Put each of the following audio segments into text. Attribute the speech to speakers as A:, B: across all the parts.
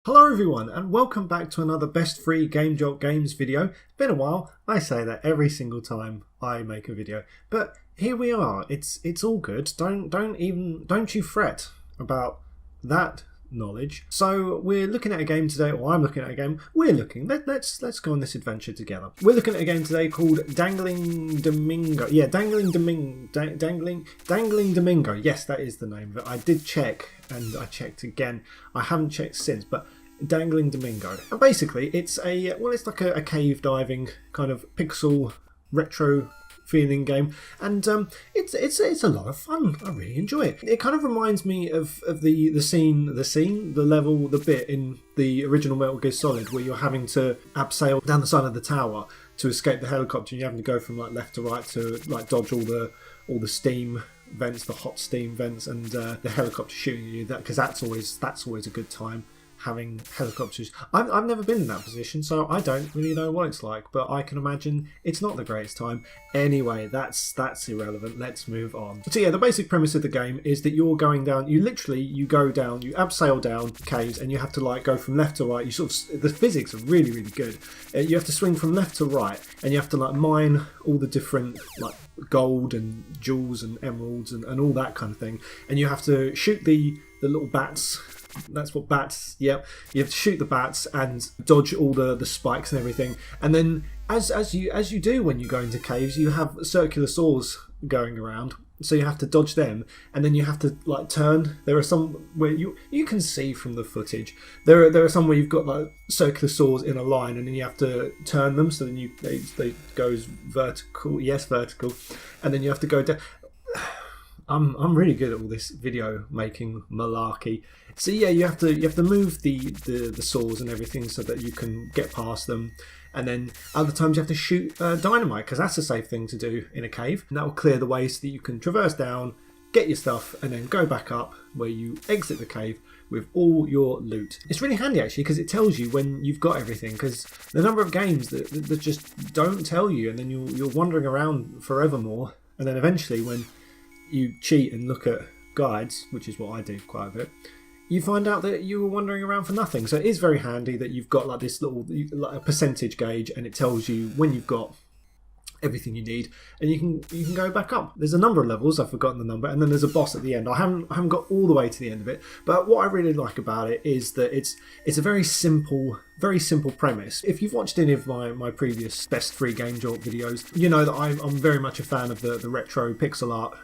A: Hello everyone and welcome back to another best free Gamejolt Games video. Been a while, I say that every single time I make a video, but here we are. It's all good. Don't you fret about that knowledge. So we're looking at a game today, or I'm looking at a game. Let's go on this adventure together. We're looking at a game today called Danglin Domingo. Yeah, Danglin Domingo. Yes, that is the name. But I did check, and I checked again. I haven't checked since, but Danglin Domingo. And basically, it's it's like a cave diving kind of pixel retro feeling game, and it's a lot of fun. I really enjoy it. It kind of reminds me of the level, the bit in the original Metal Gear Solid where you're having to abseil down the side of the tower to escape the helicopter, and you're having to go from like left to right to like dodge all the steam vents, the hot steam vents, and the helicopter shooting you. Because that's always a good time. Having helicopters. I've never been in that position, so I don't really know what it's like, but I can imagine it's not the greatest time. Anyway, that's irrelevant. Let's move on. So yeah, the basic premise of the game is that you're going down, you go down, you abseil down caves, and you have to like go from left to right. You sort of, the physics are really, really good. You have to swing from left to right, and you have to like mine all the different like gold and jewels and emeralds and all that kind of thing, and you have to shoot the little bats. That's what bats, yep. You have to shoot the bats and dodge all the spikes and everything. And then as you do when you go into caves, you have circular saws going around. So you have to dodge them, and then you have to like turn. There are some where you can see from the footage. There are some where you've got like circular saws in a line, and then you have to turn them so then they goes vertical. Yes, vertical, and then you have to go down. I'm really good at all this video making malarkey. So yeah, you have to move the saws and everything so that you can get past them, and then other times you have to shoot dynamite, because that's a safe thing to do in a cave, and that will clear the way so that you can traverse down, get your stuff, and then go back up where you exit the cave with all your loot. It's really handy actually, because it tells you when you've got everything, because the number of games that just don't tell you, and then you're wandering around forevermore, and then eventually when you cheat and look at guides, which is what I do quite a bit, you find out that you were wandering around for nothing. So it is very handy that you've got like this little like a percentage gauge, and it tells you when you've got everything you need, and you can go back up. There's a number of levels, I've forgotten the number, and then there's a boss at the end. I haven't got all the way to the end of it, but what I really like about it is that it's a very simple premise. If you've watched any of my previous best free Gamejolt videos, you know that I'm very much a fan of the retro pixel art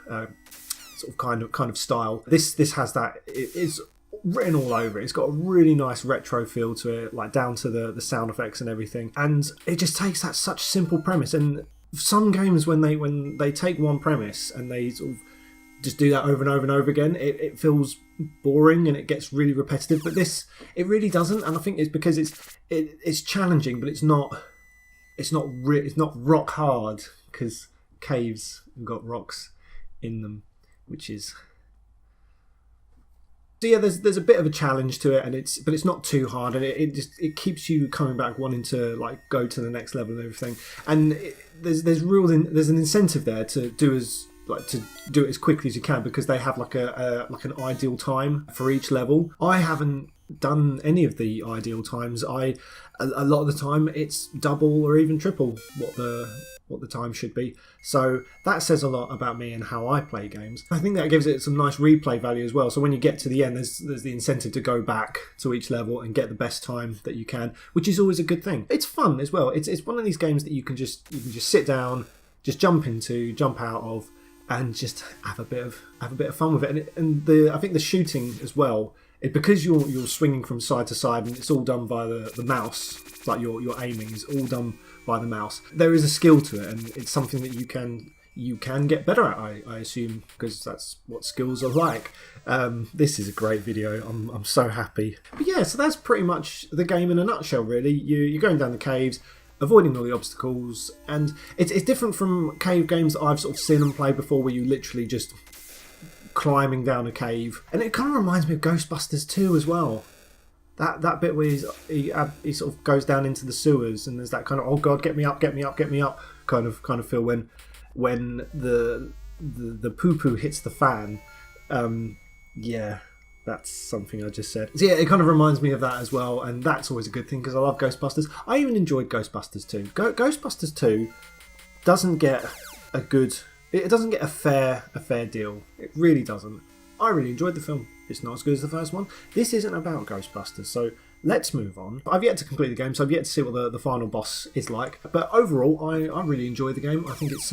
A: sort of kind of style. This has that. It's written all over it. It's got a really nice retro feel to it, like down to the sound effects and everything, and it just takes that such simple premise. And some games when they take one premise and they sort of just do that over and over and over again, it feels boring and it gets really repetitive. But this, it really doesn't, and I think it's because it's challenging, but it's not rock hard, because caves have got rocks in them, which is. So yeah, there's a bit of a challenge to it, but it's not too hard, and it keeps you coming back, wanting to like go to the next level and everything. And there's an incentive there to do it as quickly as you can, because they have like an ideal time for each level. I haven't done any of the ideal times. A lot of the time it's double or even triple what the time should be. So that says a lot about me and how I play games. I think that gives it some nice replay value as well. So when you get to the end, there's the incentive to go back to each level and get the best time that you can, which is always a good thing. It's fun as well. It's one of these games that you can just sit down, just jump out of, and just have a bit of fun with it. And I think the shooting as well, because you're swinging from side to side, and it's all done by the mouse, like your aiming is all done by the mouse. There is a skill to it, and it's something that you can get better at, I assume, because that's what skills are like. This is a great video. I'm so happy. But yeah, so that's pretty much the game in a nutshell, really. You're going down the caves, avoiding all the obstacles, and it's different from cave games that I've sort of seen and played before, where you literally just climbing down a cave. And it kind of reminds me of Ghostbusters 2 as well. That bit where he sort of goes down into the sewers, and there's that kind of, oh god, get me up kind of feel when the poo-poo hits the fan. Yeah, That's something I just said. So yeah, it kind of reminds me of that as well, and that's always a good thing because I love Ghostbusters. I even enjoyed Ghostbusters 2. Ghostbusters 2 doesn't get a good... It doesn't get a fair deal. It really doesn't. I really enjoyed the film. It's not as good as the first one. This isn't about Ghostbusters, so let's move on. I've yet to complete the game, so I've yet to see what the final boss is like. But overall, I really enjoy the game. I think it's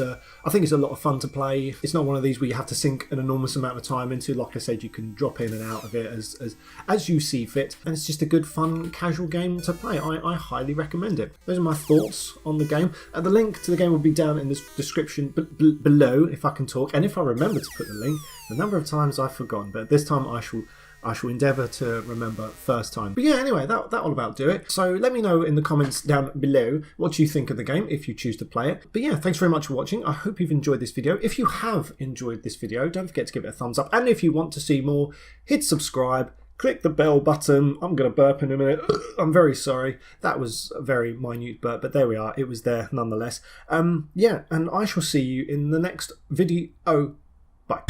A: a lot of fun to play. It's not one of these where you have to sink an enormous amount of time into. Like I said, you can drop in and out of it as you see fit, and it's just a good, fun, casual game to play. I highly recommend it. Those are my thoughts on the game. The link to the game will be down in the description below, if I can talk, and if I remember to put the link. The number of times I've forgotten, but this time I shall endeavour to remember first time. But yeah, anyway, that'll about do it. So let me know in the comments down below what you think of the game if you choose to play it. But yeah, thanks very much for watching. I hope you've enjoyed this video. If you have enjoyed this video, don't forget to give it a thumbs up. And if you want to see more, hit subscribe. Click the bell button. I'm going to burp in a minute. I'm very sorry. That was a very minute burp, but there we are. It was there nonetheless. Yeah, and I shall see you in the next video. Bye.